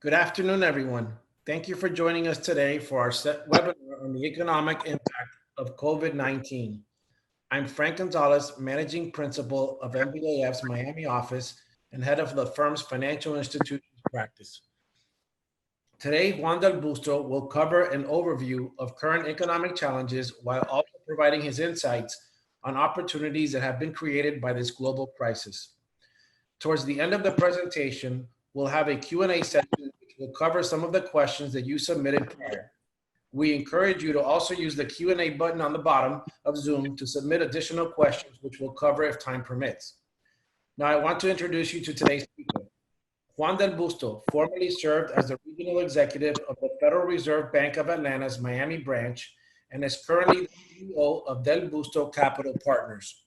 Good afternoon, everyone. Thank you for joining us today for our webinar on the economic impact of COVID-19. I'm Frank Gonzalez, Managing Principal of MBAF's Miami office and head of the firm's financial institutions practice. Today, Juan Del Busto will cover an overview of current economic challenges while also providing his insights on opportunities that have been created by this global crisis. Towards the end of the presentation, we'll have a Q&A session which will cover some of the questions that you submitted prior. We encourage you to also use the Q&A button on the bottom of Zoom to submit additional questions, which we'll cover if time permits. Now, I want to introduce you to today's speaker. Juan Del Busto formerly served as the regional executive of the Federal Reserve Bank of Atlanta's Miami branch and is currently the CEO of Del Busto Capital Partners.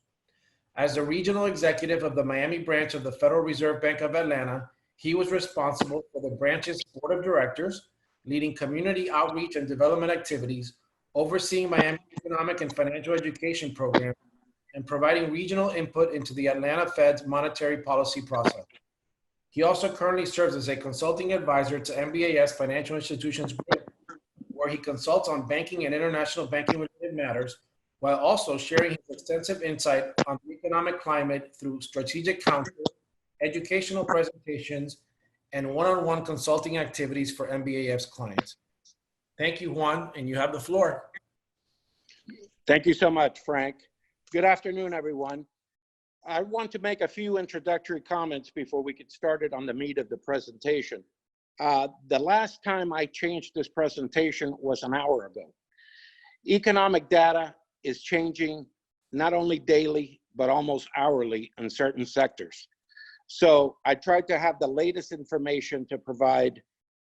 As the regional executive of the Miami branch of the Federal Reserve Bank of Atlanta, he was responsible for the branch's board of directors, leading community outreach and development activities, overseeing Miami's economic and financial education program, and providing regional input into the Atlanta Fed's monetary policy process. He also currently serves as a consulting advisor to MBAS Financial Institutions Group, where he consults on banking and international banking-related matters, while also sharing his extensive insight on the economic climate through strategic counsel, educational presentations, and one-on-one consulting activities for MBAF's clients. Thank you, Juan, and you have the floor. Thank you so much, Frank. Good afternoon, everyone. I want to make a few introductory comments before we get started on the meat of the presentation. The last time I changed this presentation was an hour ago. Economic data is changing not only daily, but almost hourly in certain sectors. So I tried to have the latest information to provide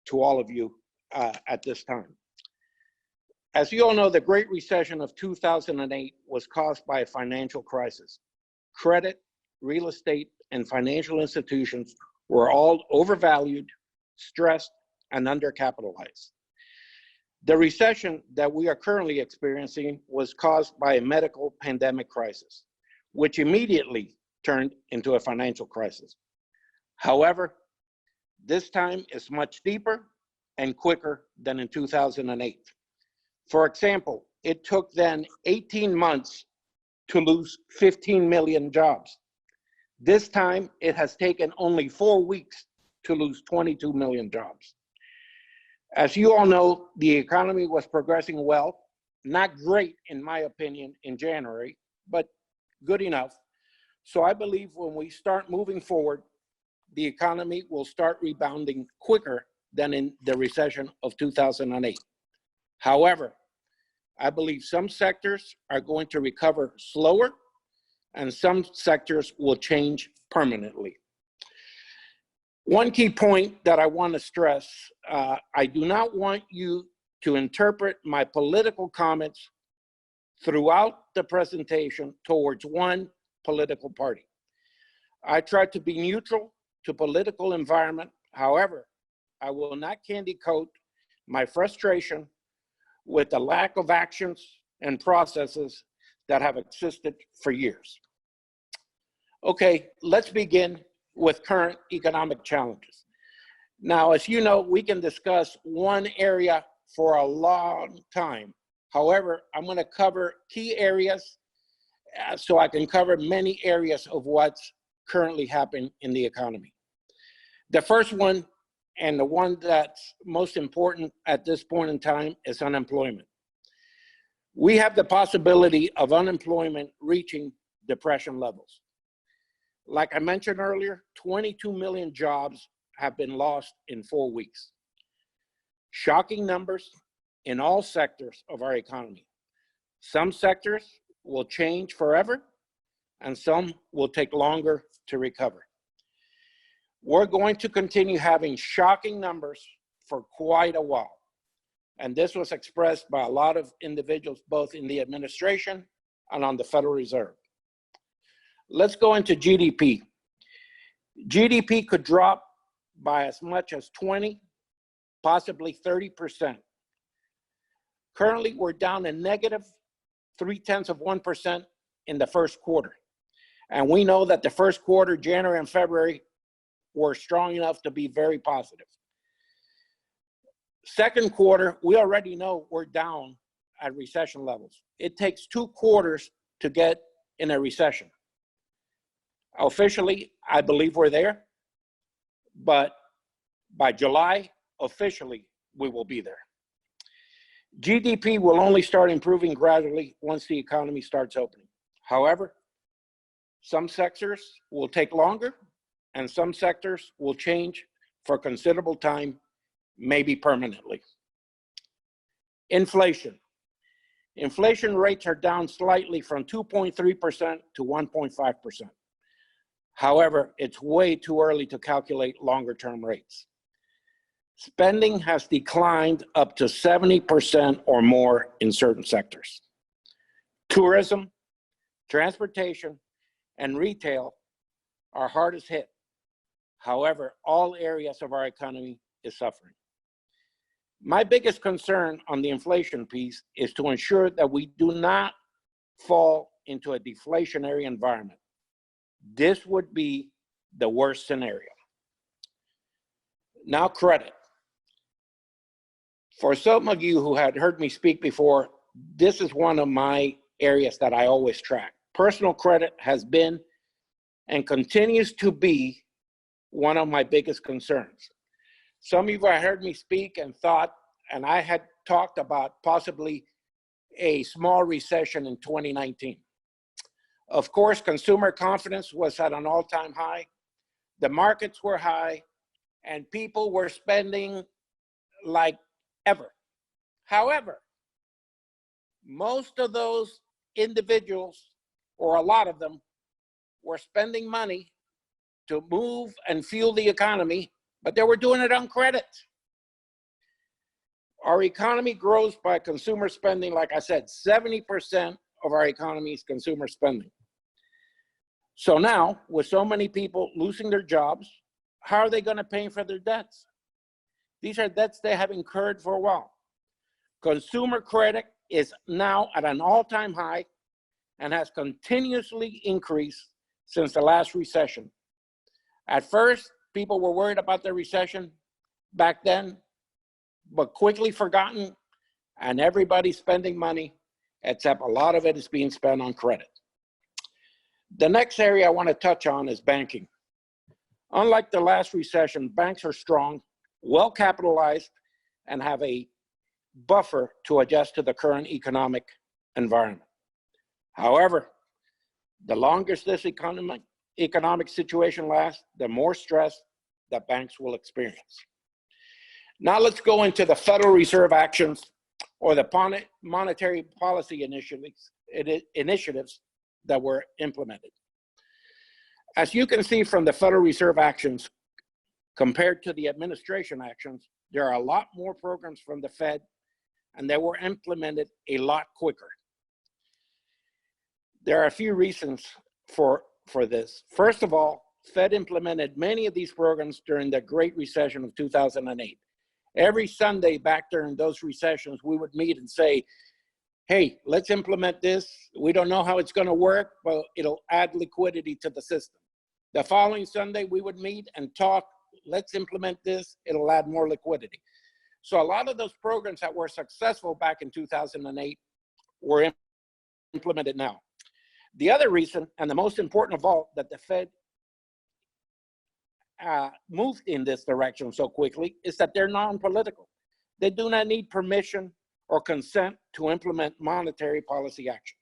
to all of you at this time. As you all know, the Great Recession of 2008 was caused by a financial crisis. Credit, real estate, and financial institutions were all overvalued, stressed, and undercapitalized. The recession that we are currently experiencing was caused by a medical pandemic crisis, which immediately turned into a financial crisis. However, this time is much deeper and quicker than in 2008. For example, it took then 18 months to lose 15 million jobs. This time, it has taken only 4 weeks to lose 22 million jobs. As you all know, the economy was progressing well, not great in my opinion in January, but good enough. So I believe when we start moving forward, the economy will start rebounding quicker than in the recession of 2008. However, I believe some sectors are going to recover slower and some sectors will change permanently. One key point that I want to stress, I do not want you to interpret my political comments throughout the presentation towards one political party. I try to be neutral to political environment. However, I will not candy coat my frustration with the lack of actions and processes that have existed for years. Okay, let's begin with current economic challenges. Now, as you know, we can discuss one area for a long time. However, I'm going to cover key areas so I can cover many areas of what's currently happening in the economy. The first one, and the one that's most important at this point in time, is unemployment. We have the possibility of unemployment reaching depression levels. Like I mentioned earlier, 22 million jobs have been lost in 4 weeks. Shocking numbers in all sectors of our economy. Some sectors will change forever, and some will take longer to recover. We're going to continue having shocking numbers for quite a while. And this was expressed by a lot of individuals, both in the administration and on the Federal Reserve. Let's go into GDP. GDP could drop by as much as 20, possibly 30%. Currently, we're down a negative 0.3% in the first quarter. And we know that the first quarter, January and February, were strong enough to be very positive. Second quarter, we already know we're down at recession levels. It takes 2 quarters to get in a recession. Officially, I believe we're there, but by July, officially, we will be there. GDP will only start improving gradually once the economy starts opening. However, some sectors will take longer and some sectors will change for considerable time, maybe permanently. Inflation. Inflation rates are down slightly from 2.3% to 1.5%. However, it's way too early to calculate longer-term rates. Spending has declined up to 70% or more in certain sectors. Tourism, transportation, and retail are hardest hit. However, all areas of our economy is suffering. My biggest concern on the inflation piece is to ensure that we do not fall into a deflationary environment. This would be the worst scenario. Now, credit. For some of you who had heard me speak before, this is one of my areas that I always track. Personal credit has been and continues to be one of my biggest concerns. Some of you have heard me speak and thought, and I had talked about possibly a small recession in 2019. Of course, consumer confidence was at an all-time high. The markets were high, and people were spending like ever. However, most of those individuals, or a lot of them, were spending money to move and fuel the economy, but they were doing it on credit. Our economy grows by consumer spending. Like I said, 70% of our economy is consumer spending. So now, with so many people losing their jobs, how are they going to pay for their debts? These are debts they have incurred for a while. Consumer credit is now at an all-time high and has continuously increased since the last recession. At first, people were worried about the recession back then, but quickly forgotten, and everybody's spending money, except a lot of it is being spent on credit. The next area I want to touch on is banking. Unlike the last recession, banks are strong, well capitalized, and have a buffer to adjust to the current economic environment. However, the longer this economic situation lasts, the more stress that banks will experience. Now let's go into the Federal Reserve actions, or the monetary policy initiatives that were implemented. As you can see from the Federal Reserve actions compared to the administration actions, there are a lot more programs from the Fed, and they were implemented a lot quicker. There are a few reasons for this. First of all, Fed implemented many of these programs during the Great Recession of 2008. Every Sunday back during those recessions, we would meet and say, hey, let's implement this. We don't know how it's going to work, but it'll add liquidity to the system. The following Sunday, we would meet and talk, let's implement this. It'll add more liquidity. So a lot of those programs that were successful back in 2008 were implemented now. The other reason, and the most important of all, that the Fed moved in this direction so quickly is that they're non-political. They do not need permission or consent to implement monetary policy actions.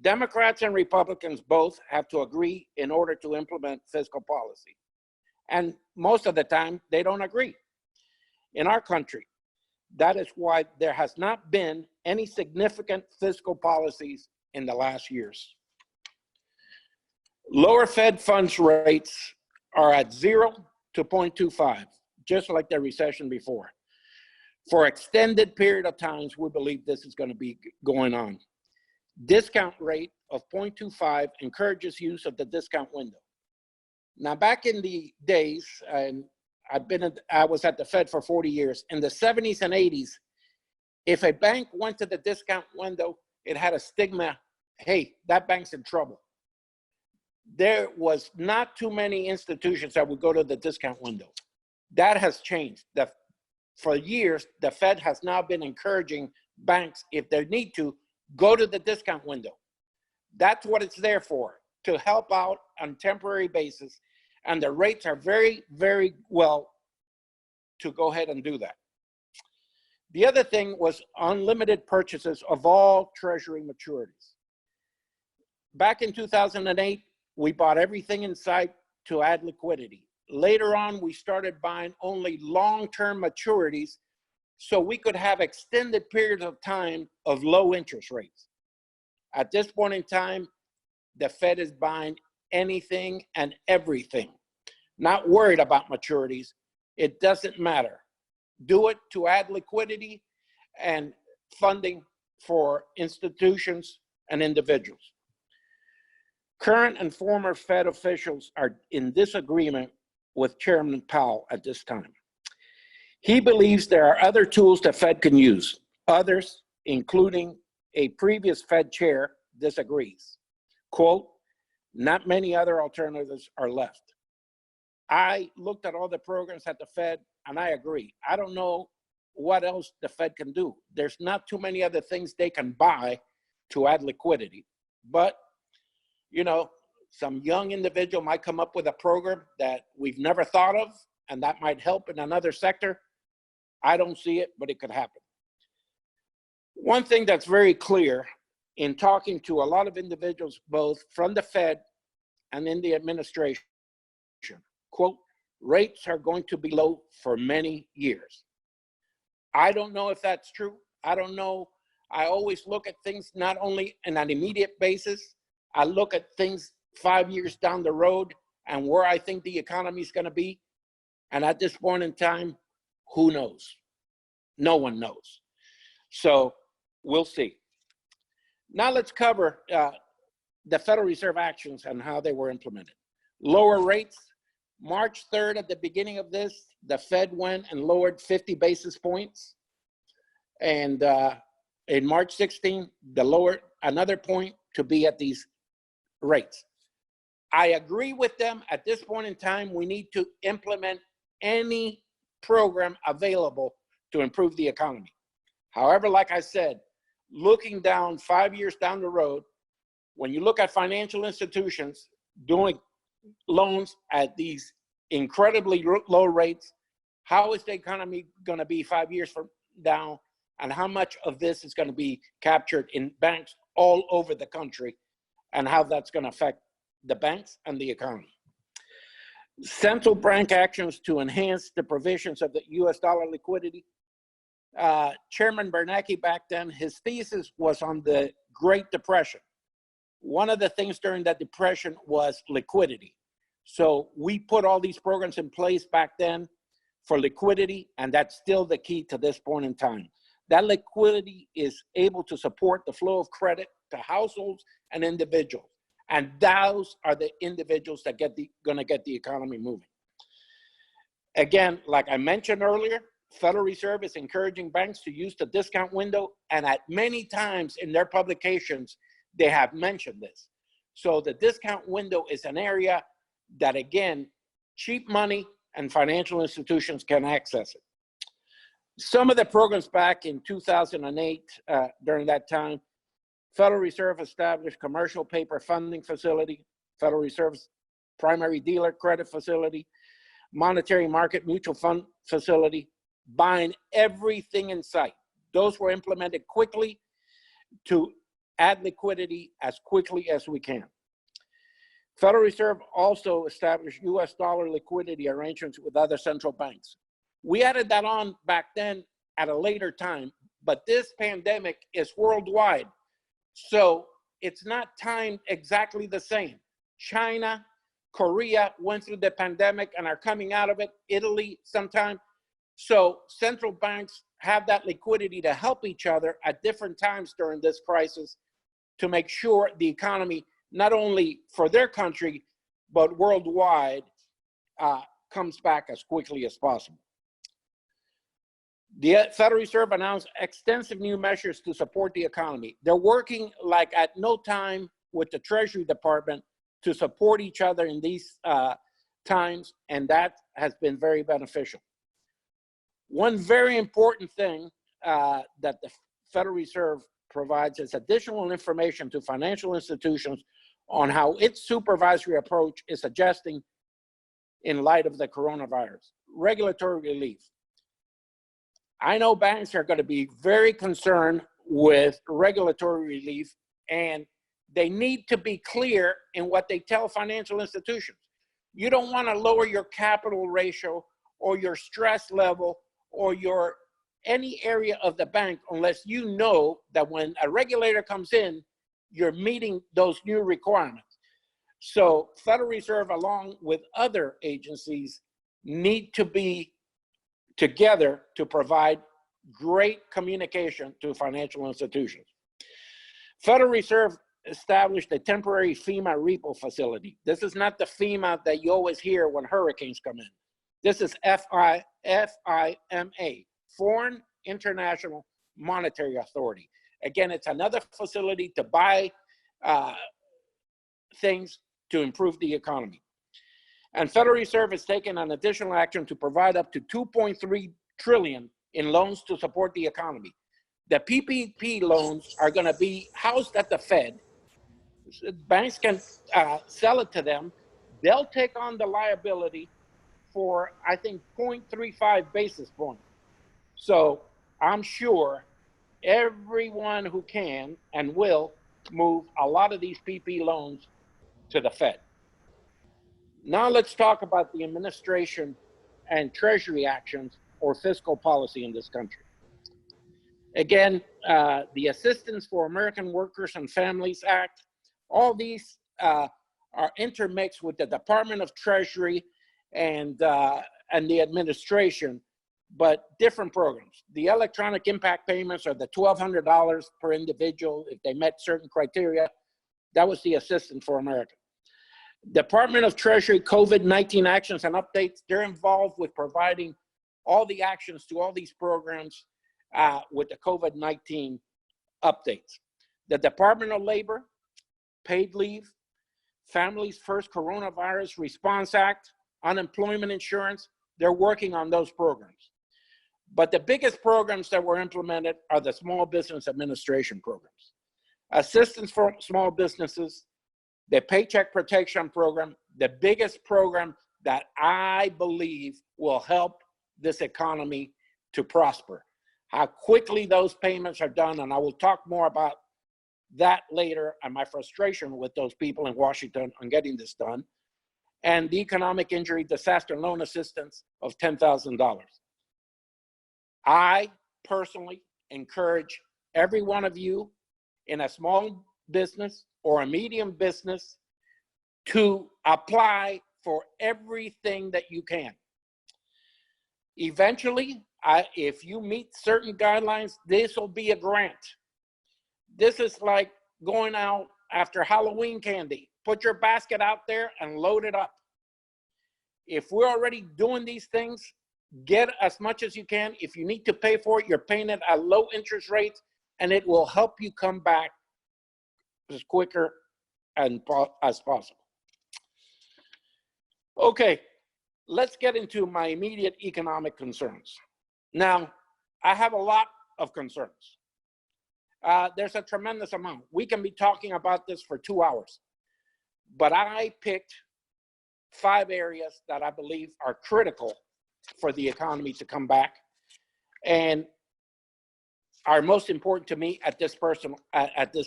Democrats and Republicans both have to agree in order to implement fiscal policy. And most of the time, they don't agree. In our country, that is why there has not been any significant fiscal policies in the last years. Lower Fed funds rates are at 0 to 0.25, just like the recession before. For extended period of times, we believe this is going to be going on. Discount rate of 0.25 encourages use of the discount window. Now, back in the days, and I was at the Fed for 40 years, in the 70s and 80s, if a bank went to the discount window, it had a stigma, hey, that bank's in trouble. There was not too many institutions that would go to the discount window. That has changed. The for years, the Fed has now been encouraging banks, if they need to, go to the discount window. That's what it's there for, to help out on temporary basis. And the rates are very, very well to go ahead and do that. The other thing was unlimited purchases of all Treasury maturities. Back in 2008, we bought everything in sight to add liquidity. Later on, we started buying only long-term maturities so we could have extended periods of time of low interest rates. At this point in time, the Fed is buying anything and everything, not worried about maturities. It doesn't matter. Do it to add liquidity and funding for institutions and individuals. Current and former Fed officials are in disagreement with Chairman Powell at this time. He believes there are other tools the Fed can use. Others, including a previous Fed chair, disagrees. Quote, not many other alternatives are left. I looked at all the programs at the Fed and I agree. I don't know what else the Fed can do. There's not too many other things they can buy to add liquidity. But, you know, some young individual might come up with a program that we've never thought of, and that might help in another sector. I don't see it, but it could happen. One thing that's very clear in talking to a lot of individuals, both from the Fed and in the administration, quote, rates are going to be low for many years. I don't know if that's true. I don't know. I always look at things not only on an immediate basis, I look at things 5 years down the road and where I think the economy is going to be. And at this point in time, who knows? No one knows. So we'll see. Now let's cover the Federal Reserve actions and how they were implemented. Lower rates. March 3rd, at the beginning of this, the Fed went and lowered 50 basis points. And in March 16, they lowered another point to be at these rates. I agree with them. At this point in time, we need to implement any program available to improve the economy. However, like I said, looking down 5 years down the road, when you look at financial institutions doing loans at these incredibly low rates, how is the economy going to be 5 years from now, and how much of this is going to be captured in banks all over the country, and how that's going to affect the banks and the economy. Central bank actions to enhance the provisions of the US dollar liquidity. Chairman Bernanke back then, his thesis was on the Great Depression. One of the things during that depression was liquidity. So we put all these programs in place back then for liquidity, and that's still the key to this point in time. That liquidity is able to support the flow of credit to households and individuals. And those are the individuals that gonna get the economy moving. Again, like I mentioned earlier, Federal Reserve is encouraging banks to use the discount window, and at many times in their publications, they have mentioned this. So the discount window is an area that, again, cheap money and financial institutions can access it. Some of the programs back in 2008, during that time, Federal Reserve established commercial paper funding facility, Federal Reserve's primary dealer credit facility, monetary market mutual fund facility, buying everything in sight. Those were implemented quickly to add liquidity as quickly as we can. Federal Reserve also established US dollar liquidity arrangements with other central banks. We added that on back then at a later time, but this pandemic is worldwide. So it's not timed exactly the same. China, Korea went through the pandemic and are coming out of it, Italy sometime. So central banks have that liquidity to help each other at different times during this crisis to make sure the economy, not only for their country, but worldwide, comes back as quickly as possible. The Federal Reserve announced extensive new measures to support the economy. They're working like at no time with the Treasury Department to support each other in these times, and that has been very beneficial. One very important thing that the Federal Reserve provides is additional information to financial institutions on how its supervisory approach is adjusting in light of the coronavirus. Regulatory relief. I know banks are going to be very concerned with regulatory relief, and they need to be clear in what they tell financial institutions. You don't want to lower your capital ratio or your stress level or your any area of the bank unless you know that when a regulator comes in, you're meeting those new requirements. So Federal Reserve, along with other agencies, need to be together to provide great communication to financial institutions. Federal Reserve established a temporary FEMA repo facility. This is not the FEMA that you always hear when hurricanes come in. This is FIMA, Foreign International Monetary Authority. Again, it's another facility to buy things to improve the economy. And Federal Reserve has taken an additional action to provide up to $2.3 trillion in loans to support the economy. The PPP loans are going to be housed at the Fed. Banks can sell it to them. They'll take on the liability for, I think, 0.35 basis points. So I'm sure everyone who can and will move a lot of these PP loans to the Fed. Now let's talk about the administration and Treasury actions or fiscal policy in this country. Again, the Assistance for American Workers and Families Act, all these are intermixed with the Department of Treasury and the administration, but different programs. The electronic impact payments are the $1,200 per individual if they met certain criteria. That was the Assistance for America. Department of Treasury COVID-19 actions and updates, they're involved with providing all the actions to all these programs with the COVID-19 updates. The Department of Labor, paid leave, Families First Coronavirus Response Act, unemployment insurance, they're working on those programs. But the biggest programs that were implemented are the Small Business Administration programs. Assistance for small businesses, the Paycheck Protection Program, the biggest program that I believe will help this economy to prosper. How quickly those payments are done, and I will talk more about that later and my frustration with those people in Washington on getting this done, and the Economic Injury Disaster Loan Assistance of $10,000. I personally encourage every one of you in a small business or a medium business to apply for everything that you can. Eventually, if you meet certain guidelines, this will be a grant. This is like going out after Halloween candy. Put your basket out there and load it up. If we're already doing these things, get as much as you can. If you need to pay for it, you're paying it at low interest rates, and it will help you come back as quicker and as possible. Okay, let's get into my immediate economic concerns. Now, I have a lot of concerns. There's a tremendous amount. We can be talking about this for 2 hours, but I picked 5 areas that I believe are critical for the economy to come back and are most important to me at this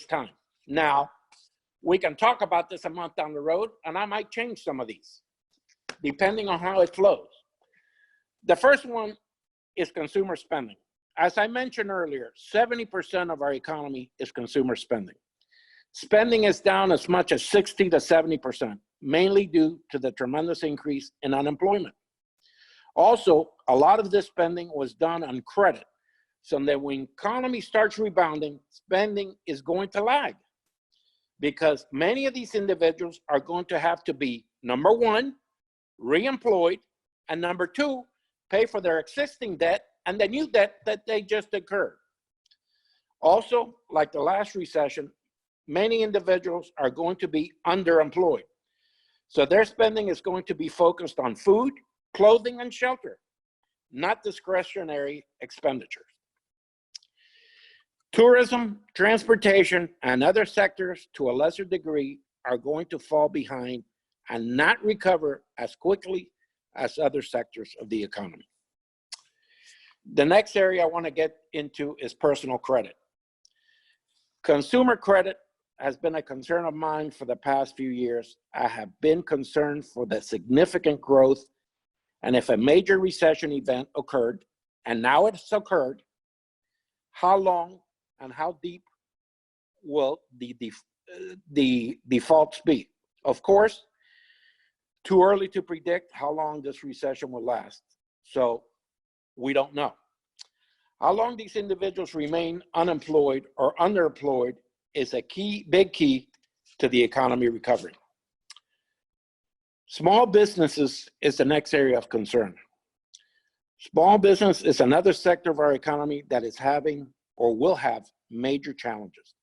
time. Now, we can talk about this a month down the road, and I might change some of these, depending on how it flows. The first one is consumer spending. As I mentioned earlier, 70% of our economy is consumer spending. Spending is down as much as 60 to 70%, mainly due to the tremendous increase in unemployment. Also, a lot of this spending was done on credit, so that when the economy starts rebounding, spending is going to lag, because many of these individuals are going to have to be, number one, reemployed, and number two, pay for their existing debt and the new debt that they just incurred. Also, like the last recession, many individuals are going to be underemployed. So their spending is going to be focused on food, clothing, and shelter. not discretionary expenditures. Tourism, transportation, and other sectors to a lesser degree are going to fall behind and not recover as quickly as other sectors of the economy. The next area I want to get into is personal credit. Consumer credit has been a concern of mine for the past few years. I have been concerned for the significant growth, and if a major recession event occurred, and now it's occurred, how long and how deep will the defaults be? Of course, too early to predict how long this recession will last, so we don't know. How long these individuals remain unemployed or underemployed is a big key to the economy recovery. Small businesses is the next area of concern. Small business is another sector of our economy that is having or will have major challenges.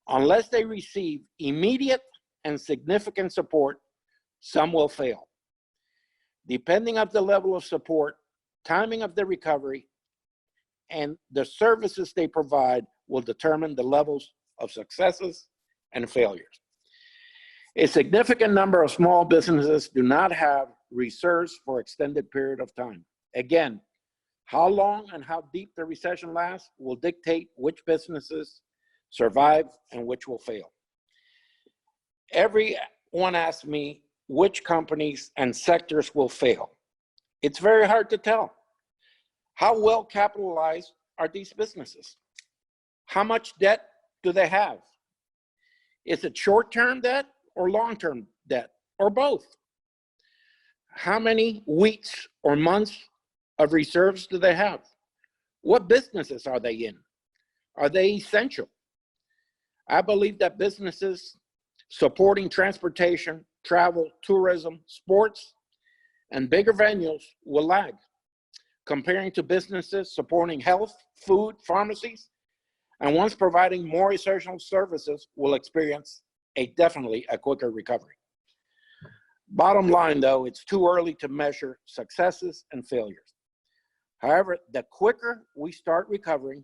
Unless they receive immediate and significant support, some will fail. Depending on the level of support, timing of the recovery, and the services they provide will determine the levels of successes and failures. A significant number of small businesses do not have reserves for extended period of time. Again, how long and how deep the recession lasts will dictate which businesses survive and which will fail. Everyone asks me which companies and sectors will fail. It's very hard to tell. How well capitalized are these businesses? How much debt do they have? Is it short-term debt or long-term debt, or both? How many weeks or months of reserves do they have? What businesses are they in? Are they essential? I believe that businesses supporting transportation, travel, tourism, sports, and bigger venues will lag, comparing to businesses supporting health, food, pharmacies, and ones providing more essential services will experience definitely a quicker recovery. Bottom line though, it's too early to measure successes and failures. However, the quicker we start recovering,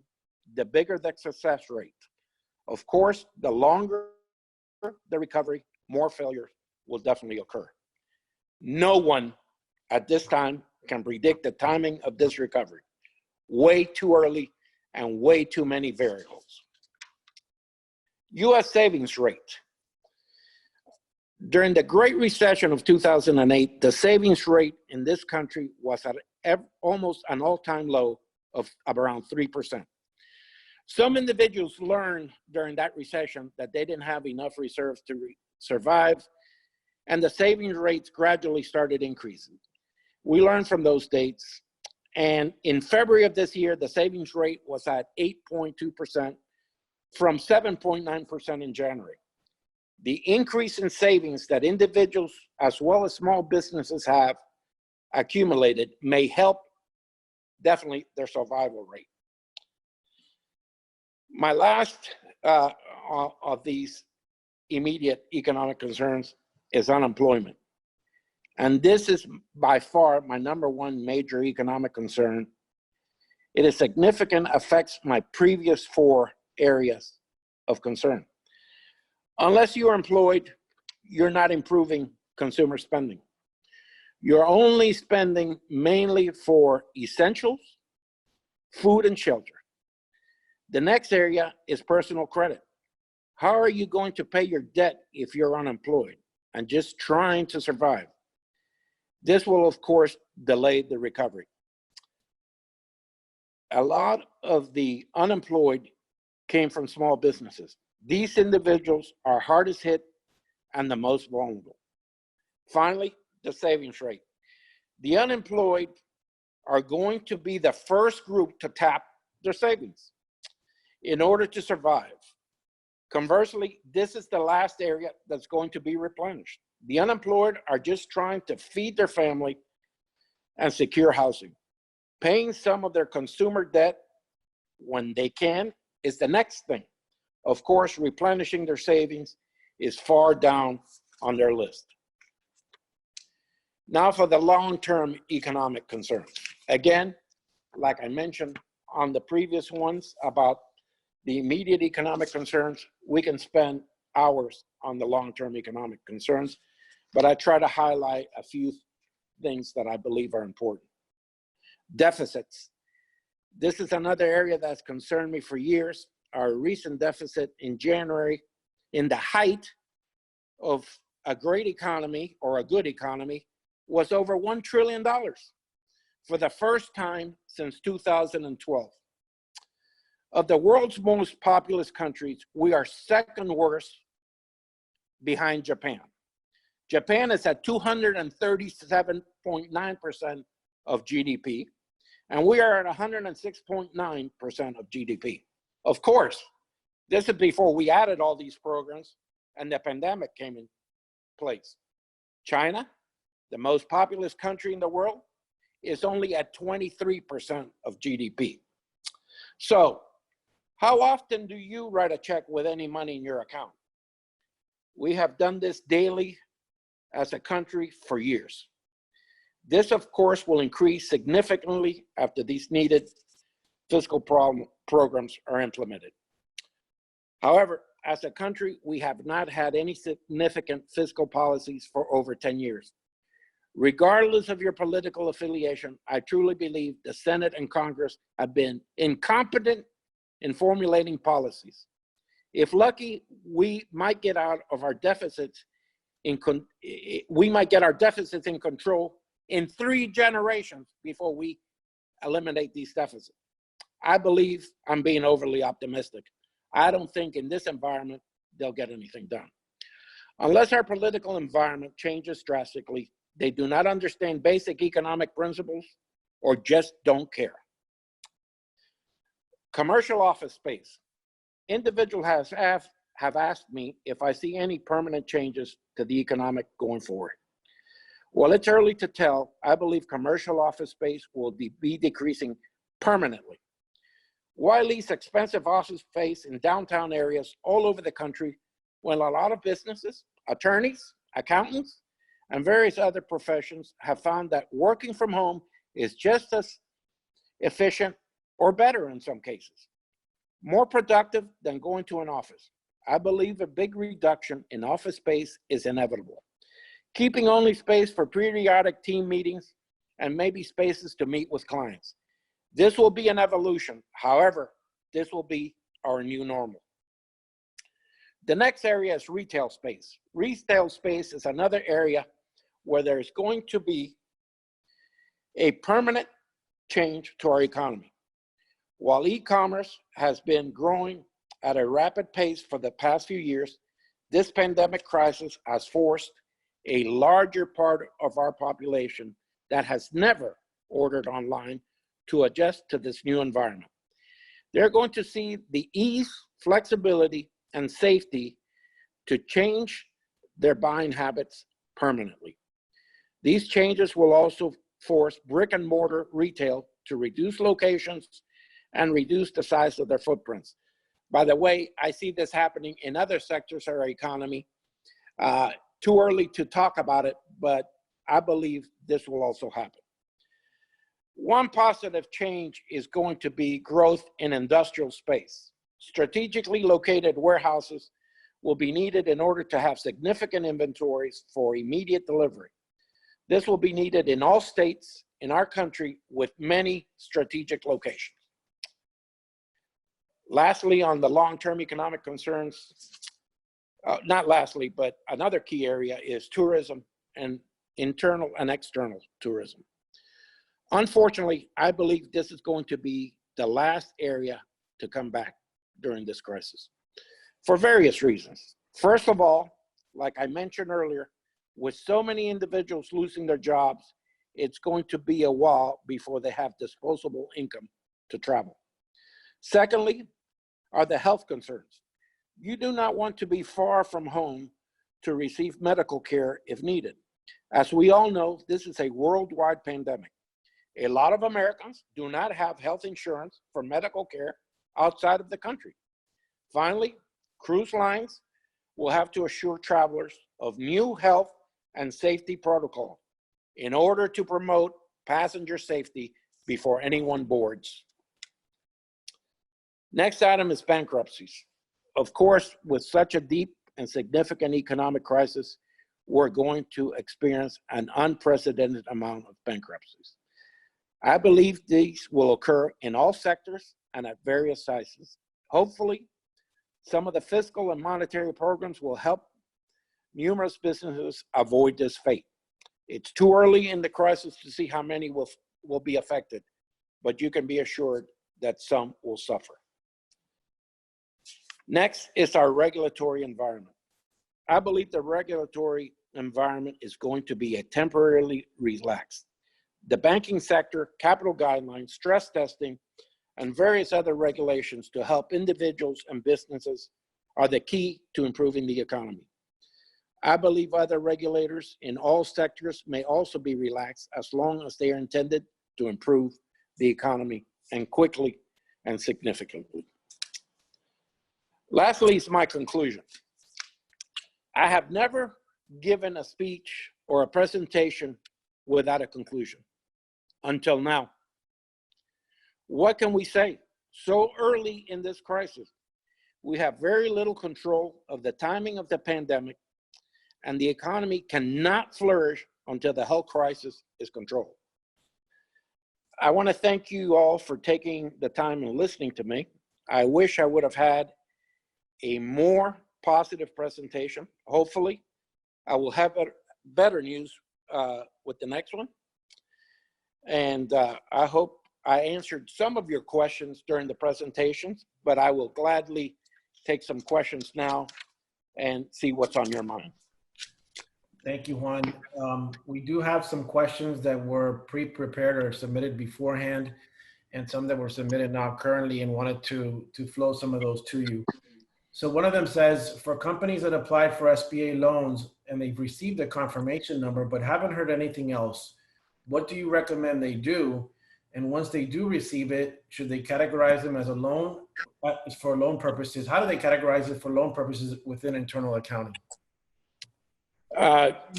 the bigger the success rate. Of course, the longer the recovery, more failures will definitely occur. No one at this time can predict the timing of this recovery. Way too early and way too many variables. U.S. savings rate. During the Great Recession of 2008, the savings rate in this country was at almost an all-time low of around 3%. Some individuals learned during that recession that they didn't have enough reserves to survive, and the savings rates gradually started increasing. We learned from those dates, and in February of this year, the savings rate was at 8.2% from 7.9% in January. The increase in savings that individuals as well as small businesses have accumulated may help definitely their survival rate. My last of these immediate economic concerns is unemployment. And this is by far my number one major economic concern. It is significant, affects my previous 4 areas of concern. Unless you are employed, you're not improving consumer spending. You're only spending mainly for essentials, food, and shelter. The next area is personal credit. How are you going to pay your debt if you're unemployed and just trying to survive? This will, of course, delay the recovery. A lot of the unemployed came from small businesses. These individuals are hardest hit and the most vulnerable. Finally, the savings rate. The unemployed are going to be the first group to tap their savings in order to survive. Conversely, this is the last area that's going to be replenished. The unemployed are just trying to feed their family and secure housing. Paying some of their consumer debt when they can is the next thing. Of course, replenishing their savings is far down on their list. Now for the long-term economic concerns. Again, like I mentioned on the previous ones about the immediate economic concerns, we can spend hours on the long-term economic concerns, but I try to highlight a few things that I believe are important. Deficits. This is another area that's concerned me for years. Our recent deficit in January, in the height of a great economy or a good economy, was over $1 trillion for the first time since 2012. Of the world's most populous countries, we are second worst behind Japan. Japan is at 237.9% of GDP, and we are at 106.9% of GDP. Of course, this is before we added all these programs and the pandemic came in place. China, the most populous country in the world, is only at 23% of GDP. So, how often do you write a check with any money in your account? We have done this daily as a country for years. This, of course, will increase significantly after these needed fiscal programs are implemented. However, as a country, we have not had any significant fiscal policies for over 10 years. Regardless of your political affiliation, I truly believe the Senate and Congress have been incompetent in formulating policies. If lucky, we might get out of our deficits in control in 3 generations before we eliminate these deficits. I believe I'm being overly optimistic. I don't think in this environment they'll get anything done. Unless our political environment changes drastically, they do not understand basic economic principles or just don't care. Commercial office space. Individuals have asked me if I see any permanent changes to the economic going forward. Well, it's early to tell. I believe commercial office space will be decreasing permanently. Why lease expensive office space in downtown areas all over the country when a lot of businesses, attorneys, accountants, and various other professions have found that working from home is just as efficient or better in some cases, more productive than going to an office? I believe a big reduction in office space is inevitable. Keeping only space for periodic team meetings and maybe spaces to meet with clients. This will be an evolution. However, this will be our new normal. The next area is retail space. Retail space is another area where there's going to be a permanent change to our economy. While e-commerce has been growing at a rapid pace for the past few years, this pandemic crisis has forced a larger part of our population that has never ordered online to adjust to this new environment. They're going to see the ease, flexibility, and safety to change their buying habits permanently. These changes will also force brick and mortar retail to reduce locations and reduce the size of their footprints. By the way, I see this happening in other sectors of our economy. Too early to talk about it, but I believe this will also happen. One positive change is going to be growth in industrial space. Strategically located warehouses will be needed in order to have significant inventories for immediate delivery. This will be needed in all states in our country with many strategic locations. Lastly, on the long-term economic concerns, not lastly, but another key area is tourism and internal and external tourism. Unfortunately, I believe this is going to be the last area to come back during this crisis for various reasons. First of all, like I mentioned earlier, with so many individuals losing their jobs, it's going to be a while before they have disposable income to travel. Secondly, are the health concerns. You do not want to be far from home to receive medical care if needed. As we all know, this is a worldwide pandemic. A lot of Americans do not have health insurance for medical care outside of the country. Finally, cruise lines will have to assure travelers of new health and safety protocol in order to promote passenger safety before anyone boards. Next item is bankruptcies. Of course, with such a deep and significant economic crisis, we're going to experience an unprecedented amount of bankruptcies. I believe these will occur in all sectors and at various sizes. Hopefully, some of the fiscal and monetary programs will help numerous businesses avoid this fate. It's too early in the crisis to see how many will be affected, but you can be assured that some will suffer. Next is our regulatory environment. I believe the regulatory environment is going to be temporarily relaxed. The banking sector, capital guidelines, stress testing, and various other regulations to help individuals and businesses are the key to improving the economy. I believe other regulators in all sectors may also be relaxed as long as they are intended to improve the economy and quickly and significantly. Lastly is my conclusion. I have never given a speech or a presentation without a conclusion until now. What can we say? So early in this crisis, we have very little control of the timing of the pandemic, and the economy cannot flourish until the health crisis is controlled. I want to thank you all for taking the time and listening to me. I wish I would have had a more positive presentation. Hopefully, I will have better news with the next one. And I hope I answered some of your questions during the presentations, but I will gladly take some questions now and see what's on your mind. Thank you, Juan. We do have some questions that were pre-prepared or submitted beforehand, and some that were submitted now currently, and wanted to flow some of those to you. So one of them says, for companies that applied for SBA loans and they've received a confirmation number but haven't heard anything else, what do you recommend they do? And once they do receive it, should they categorize them as a loan for loan purposes? How do they categorize it for loan purposes within internal accounting?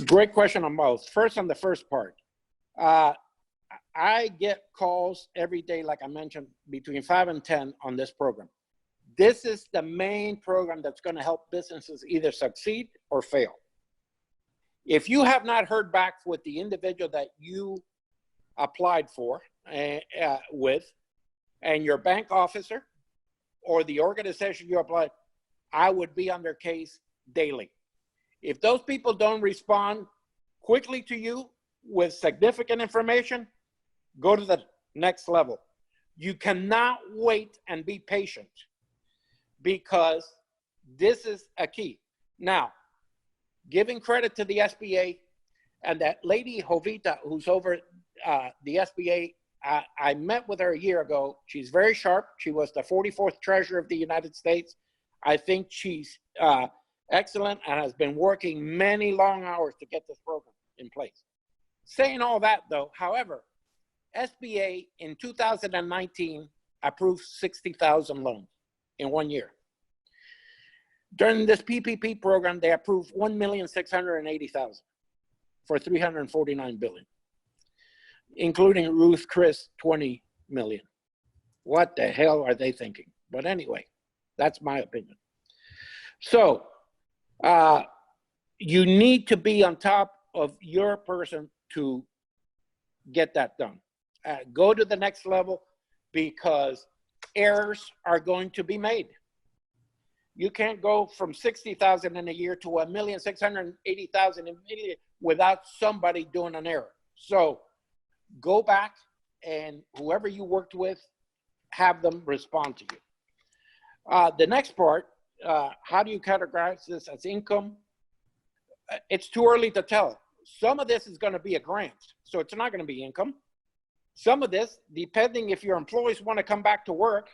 Great question on both. First, on the first part, I get calls every day, like I mentioned, between 5 and 10 on this program. This is the main program that's going to help businesses either succeed or fail. If you have not heard back with the individual that you applied for with, and your bank officer or the organization you applied, I would be on their case daily. If those people don't respond quickly to you with significant information, go to the next level. You cannot wait and be patient, because this is a key. Now, giving credit to the SBA and that lady Jovita, who's over the SBA, I met with her a year ago. She's very sharp. She was the 44th Treasurer of the United States. I think she's excellent and has been working many long hours to get this program in place. Saying all that though, however, SBA in 2019 approved 60,000 loans in 1 year. During this PPP program, they approved 1,680,000 for $349 billion, including Ruth Chris, 20 million. What the hell are they thinking? But anyway, that's my opinion. So you need to be on top of your person to get that done. Go to the next level, because errors are going to be made. You can't go from 60,000 in a year to 1,680,000 immediately without somebody doing an error. So go back, and whoever you worked with, have them respond to you. The next part, how do you categorize this as income? It's too early to tell. Some of this is going to be a grant, so it's not going to be income. Some of this, depending if your employees want to come back to work,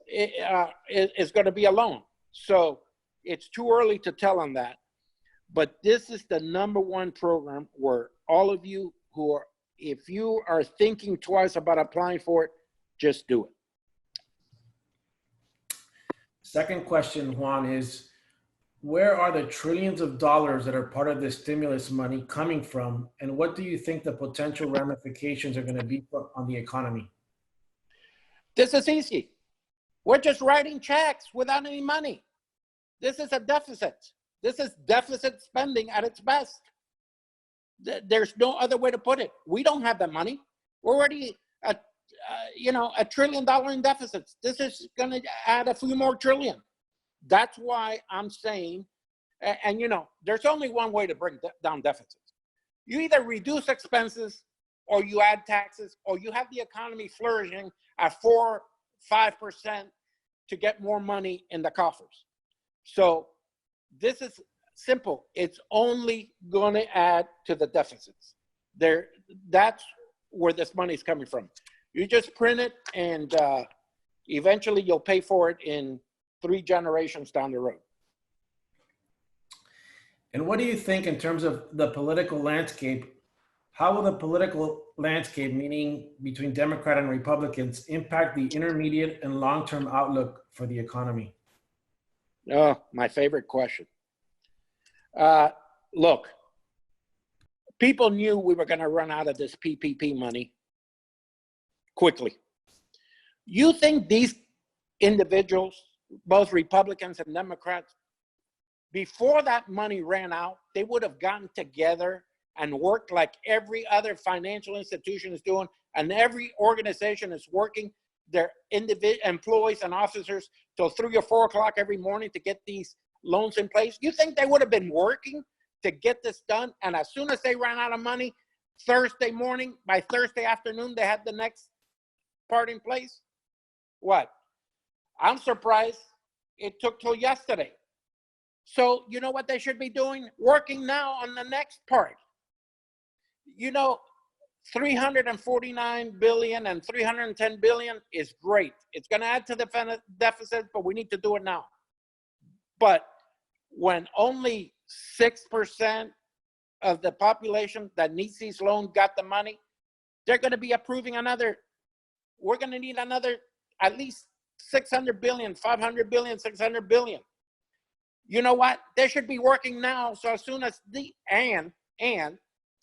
is going to be a loan. So it's too early to tell on that. But this is the #1 program where all of you who are, if you are thinking twice about applying for it, just do it. Second question, Juan, is Where are the trillions of dollars that are part of this stimulus money coming from? And what do you think the potential ramifications are going to be on the economy? This is easy. We're just writing checks without any money. This is a deficit. This is deficit spending at its best. There's no other way to put it. We don't have the money. We're already $1 trillion in deficits. This is going to add a few more trillion. That's why I'm saying, and there's only one way to bring down deficits. You either reduce expenses, or you add taxes, or you have the economy flourishing at 4-5% to get more money in the coffers. So this is simple. It's only going to add to the deficits. That's where this money is coming from. You just print it, and eventually you'll pay for it in 3 generations down the road. And what do you think in terms of the political landscape? How will the political landscape, meaning between Democrat and Republicans, impact the intermediate and long-term outlook for the economy? Oh, my favorite question. Look, people knew we were going to run out of this PPP money quickly. You think these individuals, both Republicans and Democrats, before that money ran out, they would have gotten together and worked like every other financial institution is doing, and every organization is working their employees and officers till 3 or 4 o'clock every morning to get these loans in place? You think they would have been working to get this done? And as soon as they ran out of money, Thursday morning, by Thursday afternoon, they had the next part in place? What? I'm surprised it took till yesterday. So you know what they should be doing? Working now on the next part. 349 billion and 310 billion is great. It's going to add to the deficit, but we need to do it now. But when only 6% of the population that needs these loans got the money, they're going to be approving we're going to need another at least 600 billion, 500 billion, 600 billion. You know what? They should be working now. So as soon as and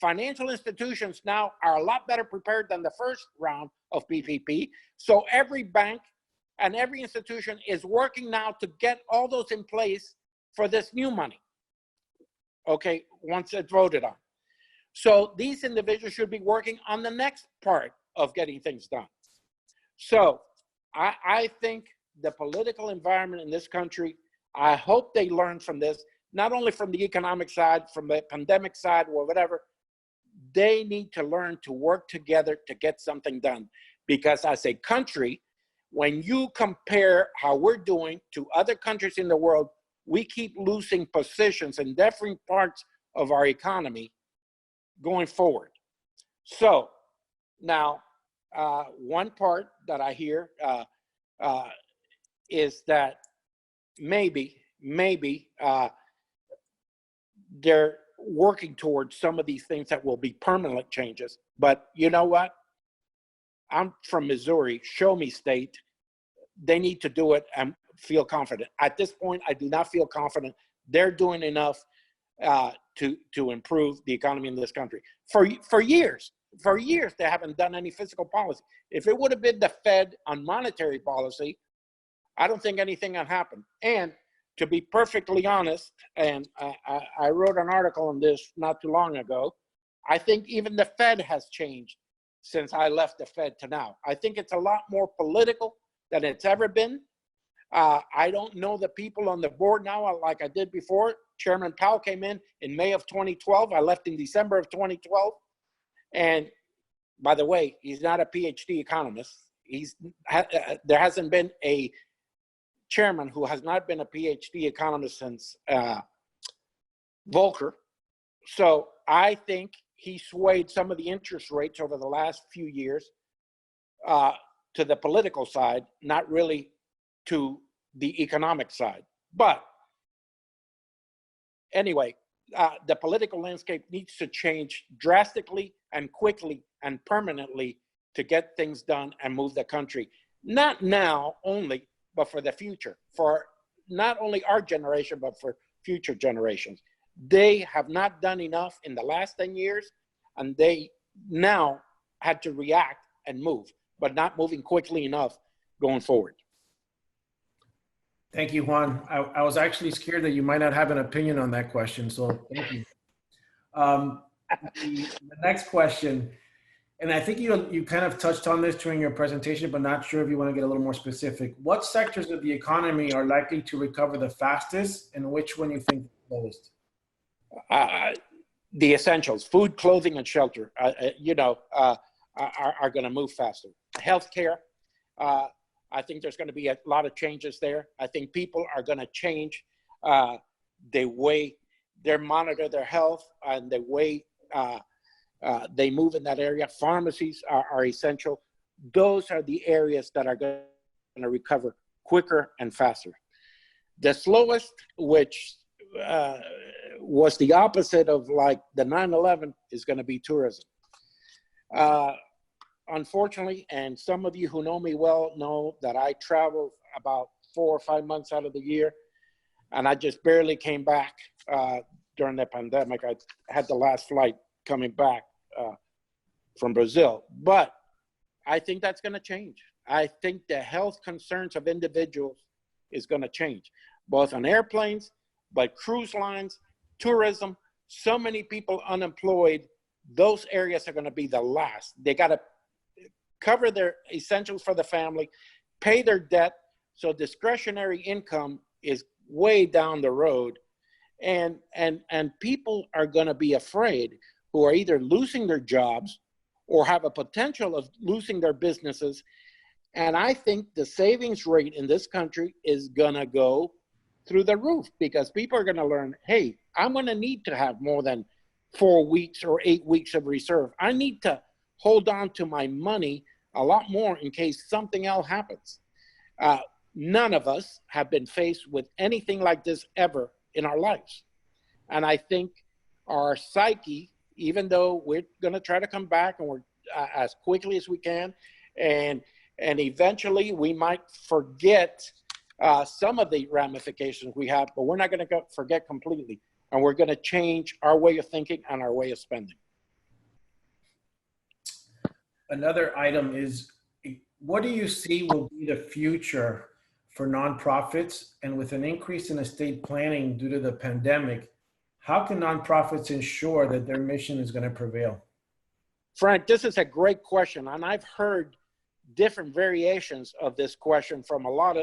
financial institutions now are a lot better prepared than the first round of PPP. So every bank and every institution is working now to get all those in place for this new money. Okay, once it's voted on. So these individuals should be working on the next part of getting things done. So I think the political environment in this country, I hope they learn from this, not only from the economic side, from the pandemic side, or whatever. They need to learn to work together to get something done. Because as a country, when you compare how we're doing to other countries in the world, we keep losing positions in different parts of our economy going forward. So now, one part that I hear is that maybe they're working towards some of these things that will be permanent changes. But you know what? I'm from Missouri, show me state. They need to do it and feel confident. At this point, I do not feel confident they're doing enough to improve the economy in this country. For years, they haven't done any fiscal policy. If it would have been the Fed on monetary policy, I don't think anything had happened. And to be perfectly honest, and I wrote an article on this not too long ago, I think even the Fed has changed since I left the Fed to now. I think it's a lot more political than it's ever been. I don't know the people on the board now like I did before. Chairman Powell came in May of 2012. I left in December of 2012. And by the way, he's not a PhD economist. There hasn't been a chairman who has not been a PhD economist since Volcker. So I think he swayed some of the interest rates over the last few years to the political side, not really to the economic side. But anyway, the political landscape needs to change drastically and quickly and permanently to get things done and move the country. Not now only, but for the future, for not only our generation, but for future generations. They have not done enough in the last 10 years, and they now had to react and move, but not moving quickly enough going forward. Thank you, Juan. I was actually scared that you might not have an opinion on that question, so thank you. The next question, and I think you kind of touched on this during your presentation, but not sure if you want to get a little more specific. What sectors of the economy are likely to recover the fastest, and which one you think the slowest? The essentials, food, clothing, and shelter, are going to move faster. Healthcare, I think there's going to be a lot of changes there. I think people are going to change the way they monitor their health and the way they move in that area. Pharmacies are essential. Those are the areas that are going to recover quicker and faster. The slowest, which was the opposite of like the 9/11, is going to be tourism. Unfortunately, and some of you who know me well know that I travel about 4 or 5 months out of the year, and I just barely came back during the pandemic. I had the last flight coming back from Brazil, but I think that's going to change. I think the health concerns of individuals is going to change, both on airplanes, but cruise lines, tourism, so many people unemployed. Those areas are going to be the last. They got to cover their essentials for the family, pay their debt, so discretionary income is way down the road. And people are going to be afraid, who are either losing their jobs or have a potential of losing their businesses. And I think the savings rate in this country is going to go through the roof, because people are going to learn, hey, I'm going to need to have more than 4 weeks or 8 weeks of reserve. I need to hold on to my money a lot more in case something else happens. None of us have been faced with anything like this ever in our lives. And I think our psyche, even though we're going to try to come back and we're as quickly as we can, and eventually we might forget some of the ramifications we have, but we're not going to forget completely. And we're going to change our way of thinking and our way of spending. Another item is, what do you see will be the future for nonprofits? And with an increase in estate planning due to the pandemic, how can nonprofits ensure that their mission is going to prevail? Frank, this is a great question. And I've heard different variations of this question from a lot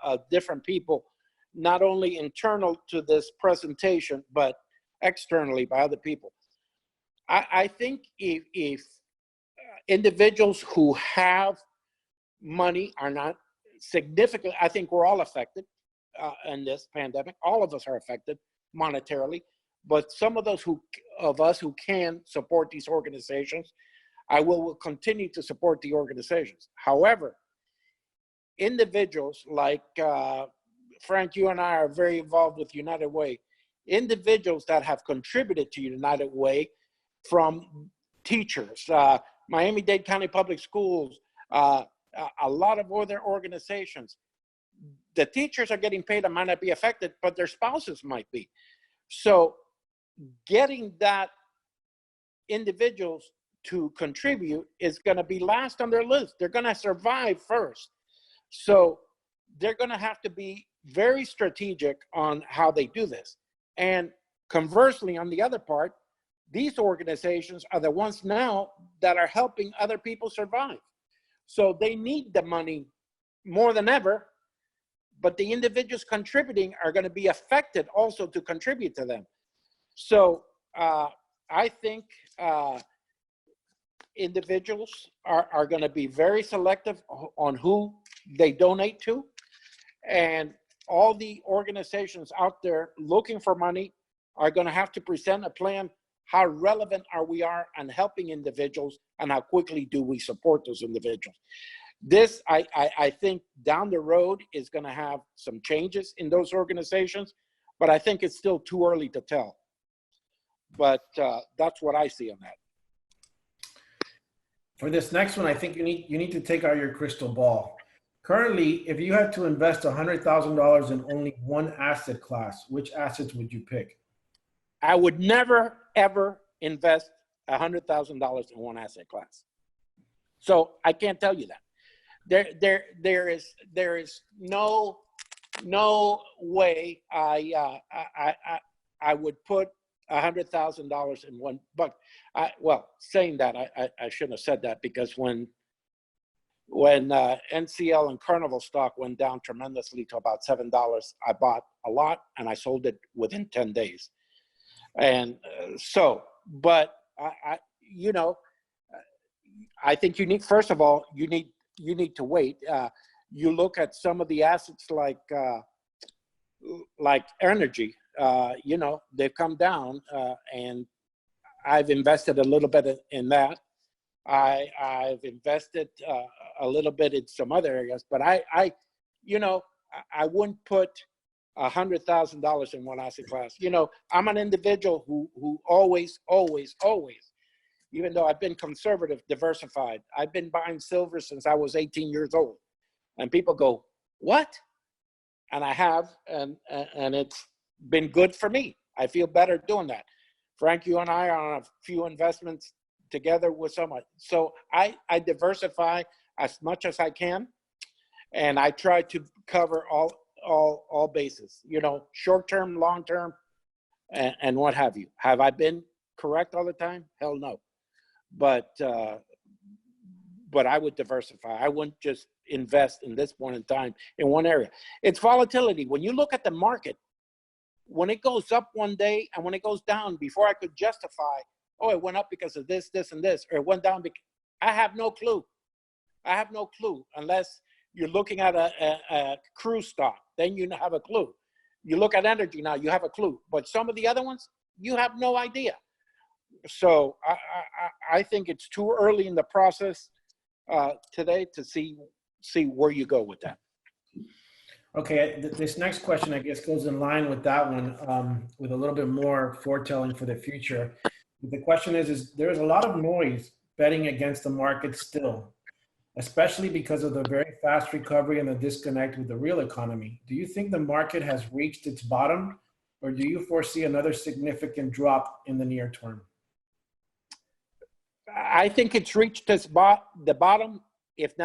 of different people, not only internal to this presentation, but externally by other people. I think if individuals who have money are not significant, I think we're all affected in this pandemic. All of us are affected monetarily, but some of those of us who can support these organizations, I will continue to support the organizations. However, individuals like Frank, you and I are very involved with United Way. Individuals that have contributed to United Way, from teachers, Miami-Dade County Public Schools, a lot of other organizations. The teachers are getting paid and might not be affected, but their spouses might be. So getting that individuals to contribute is going to be last on their list. They're going to survive first. So they're going to have to be very strategic on how they do this. And conversely, on the other part, these organizations are the ones now that are helping other people survive. So they need the money more than ever, but the individuals contributing are going to be affected also to contribute to them. So I think individuals are going to be very selective on who they donate to. And all the organizations out there looking for money are going to have to present a plan. How relevant are we and helping individuals, and how quickly do we support those individuals? This, I think, down the road is going to have some changes in those organizations, but I think it's still too early to tell. But that's what I see on that. For this next one, I think you need to take out your crystal ball. Currently, if you had to invest $100,000 in only one asset class, which assets would you pick? I would never, ever invest $100,000 in one asset class. So I can't tell you that. There is no way I would put $100,000 in one. But well, saying that, I shouldn't have said that, because when NCL and Carnival stock went down tremendously to about $7, I bought a lot and I sold it within 10 days. And but I think you need, first of all, you need to wait. You look at some of the assets like energy, they've come down, and I've invested a little bit in that. I've invested a little bit in some other areas, but I wouldn't put $100,000 in one asset class. I'm an individual who always, even though I've been conservative, diversified. I've been buying silver since I was 18 years old, and people go, "What?" And I have, and it's been good for me. I feel better doing that. Frank, you and I are on a few investments together with someone. So I diversify as much as I can, and I try to cover all bases, short term, long term, and what have you. Have I been correct all the time? Hell no. But I would diversify. I wouldn't just invest in this point in time in one area. It's volatility. When you look at the market, when it goes up one day and when it goes down, before I could justify, oh, it went up because of this, this, and this, or it went down because, I have no clue. I have no clue, unless you're looking at a cruise stock, then you have a clue. You look at energy now, you have a clue. But some of the other ones, you have no idea. So I think it's too early in the process today to see where you go with that. Okay, this next question, I guess, goes in line with that one, with a little bit more foretelling for the future. The question is there's a lot of noise betting against the market still, especially because of the very fast recovery and the disconnect with the real economy. Do you think the market has reached its bottom, or do you foresee another significant drop in the near term? I think it's reached the bottom if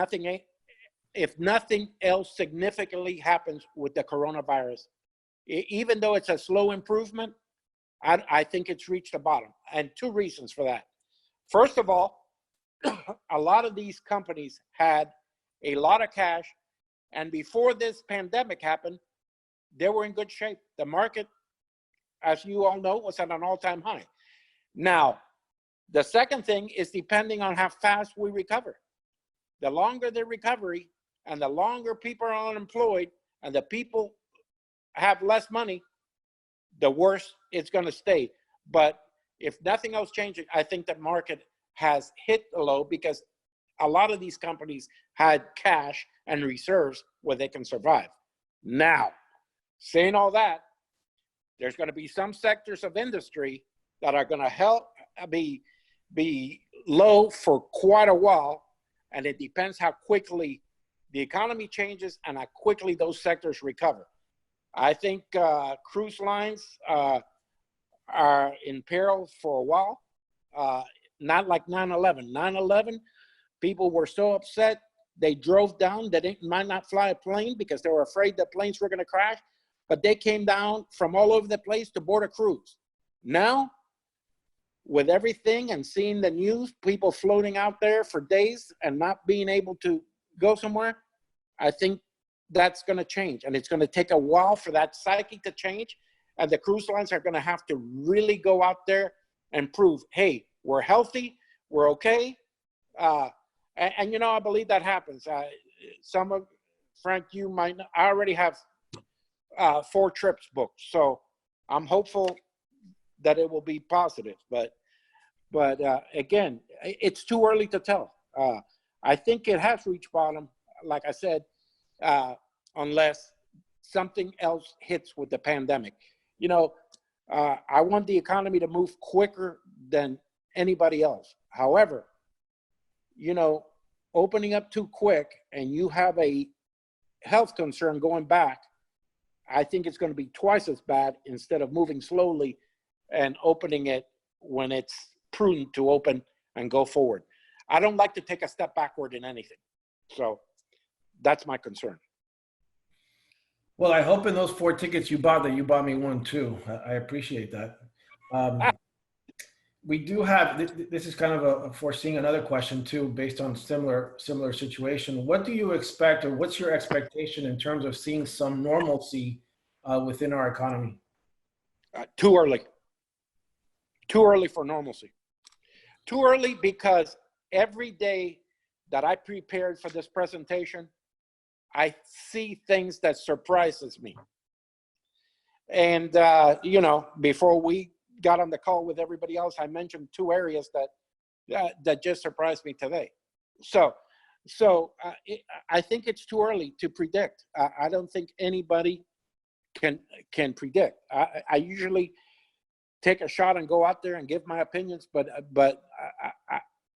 nothing else significantly happens with the coronavirus. Even though it's a slow improvement, I think it's reached the bottom. And two reasons for that. First of all, a lot of these companies had a lot of cash, and before this pandemic happened, they were in good shape. The market, as you all know, was at an all-time high. Now, the second thing is depending on how fast we recover. The longer the recovery and the longer people are unemployed and the people have less money, the worse it's going to stay. But if nothing else changes, I think the market has hit the low because a lot of these companies had cash and reserves where they can survive. Now, saying all that, there's going to be some sectors of industry that are going to be low for quite a while, and it depends how quickly the economy changes and how quickly those sectors recover. I think cruise lines are in peril for a while, not like 9/11. 9/11, people were so upset, they drove down. They might not fly a plane because they were afraid the planes were going to crash, but they came down from all over the place to board a cruise. Now, with everything and seeing the news, people floating out there for days and not being able to go somewhere, I think that's going to change. And it's going to take a while for that psyche to change. And the cruise lines are going to have to really go out there and prove, hey, we're healthy, we're okay. And I believe that happens. Some of, Frank, you might know, I already have 4 trips booked. So I'm hopeful that it will be positive. But again, it's too early to tell. I think it has reached bottom, like I said, unless something else hits with the pandemic. I want the economy to move quicker than anybody else. However, opening up too quick and you have a health concern going back, I think it's going to be twice as bad instead of moving slowly and opening it when it's prudent to open and go forward. I don't like to take a step backward in anything. So that's my concern. Well, I hope in those 4 tickets you bought that you bought me one too. I appreciate that. We do have, this is kind of a foreseeing another question too, based on similar situation. What do you expect, or what's your expectation in terms of seeing some normalcy within our economy? Too early. Too early for normalcy. Too early because every day that I prepared for this presentation, I see things that surprises me. And, you know, before we got on the call with everybody else, I mentioned 2 areas that just surprised me today. So I think it's too early to predict. I don't think anybody can predict. I usually take a shot and go out there and give my opinions, but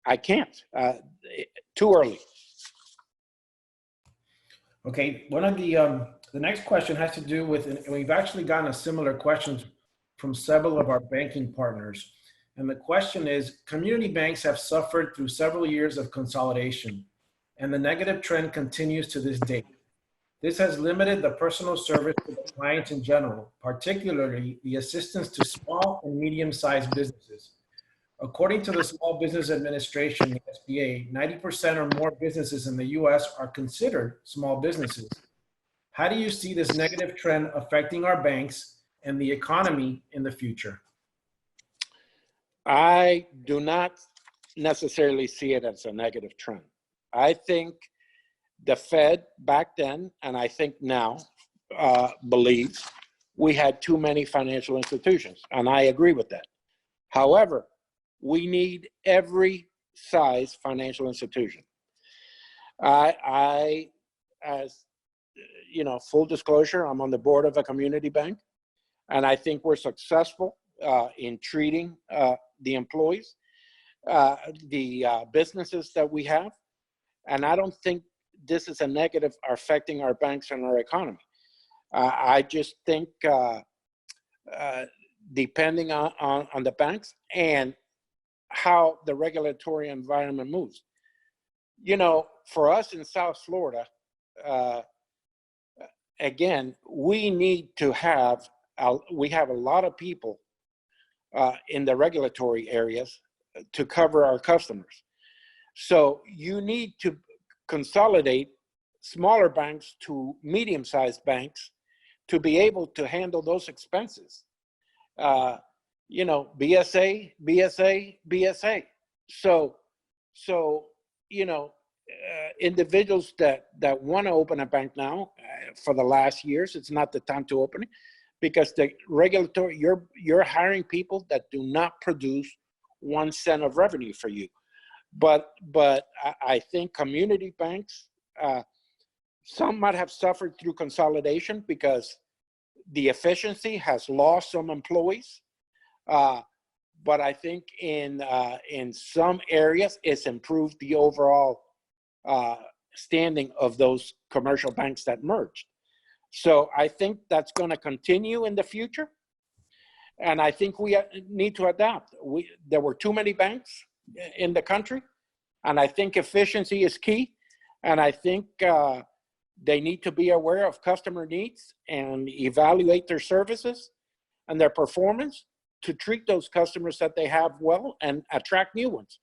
I can't. Too early. Okay, one of the next question has to do with, and we've actually gotten a similar questions from several of our banking partners. And the question is, community banks have suffered through several years of consolidation, and the negative trend continues to this date. This has limited the personal service to the clients in general, particularly the assistance to small and medium-sized businesses. According to the Small Business Administration, the SBA, 90% or more businesses in the US are considered small businesses. How do you see this negative trend affecting our banks and the economy in the future? I do not necessarily see it as a negative trend. I think the Fed back then, and I think now, believes we had too many financial institutions, and I agree with that. However, we need every size financial institution. I, as you know, full disclosure, I'm on the board of a community bank, and I think we're successful in treating the employees, the businesses that we have, and I don't think this is a negative affecting our banks and our economy. I just think depending on the banks and how the regulatory environment moves. You know, for us in South Florida, again, we need to have, we have a lot of people in the regulatory areas to cover our customers. So you need to consolidate smaller banks to medium-sized banks to be able to handle those expenses. You know, BSA, BSA, BSA. So you know, individuals that want to open a bank now, for the last years, it's not the time to open it because the regulatory, you're hiring people that do not produce 1 cent of revenue for you. But I think community banks, some might have suffered through consolidation because the efficiency has lost some employees. But I think in some areas, it's improved the overall standing of those commercial banks that merged. So I think that's going to continue in the future. And I think we need to adapt. There were too many banks in the country, and I think efficiency is key. And I think they need to be aware of customer needs and evaluate their services and their performance to treat those customers that they have well and attract new ones.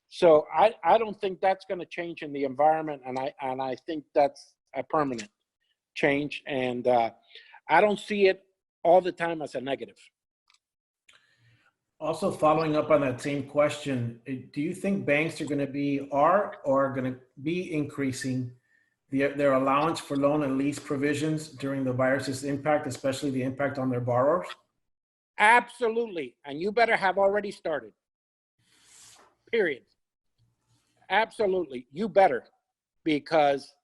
So I don't think that's going to change in the environment, and I think that's a permanent change. And I don't see it all the time as a negative. Also, following up on that same question, do you think banks are going to be increasing their allowance for loan and lease provisions during the virus's impact, especially the impact on their borrowers? Absolutely, and you better have already started. Period. Absolutely, you better, because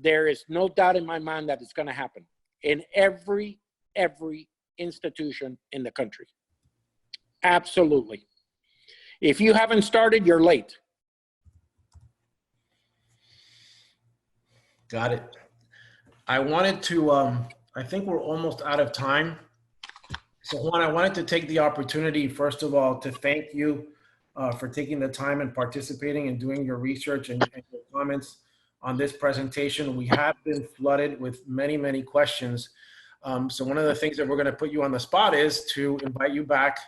there is no doubt in my mind that it's going to happen in every institution in the country. Absolutely. If you haven't started, you're late. Got it. I wanted to, I think we're almost out of time. So Juan, I wanted to take the opportunity, first of all, to thank you for taking the time and participating and doing your research and your comments on this presentation. We have been flooded with many, many questions. So one of the things that we're going to put you on the spot is to invite you back,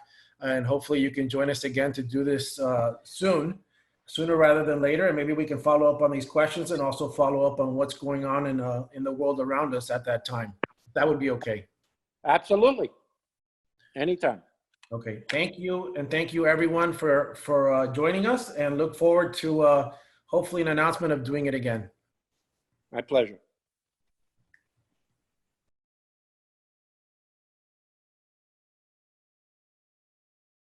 and hopefully you can join us again to do this sooner rather than later. And maybe we can follow up on these questions and also follow up on what's going on in the world around us at that time. That would be okay. Absolutely. Anytime. Okay, thank you. And thank you everyone for joining us, and look forward to hopefully an announcement of doing it again. My pleasure.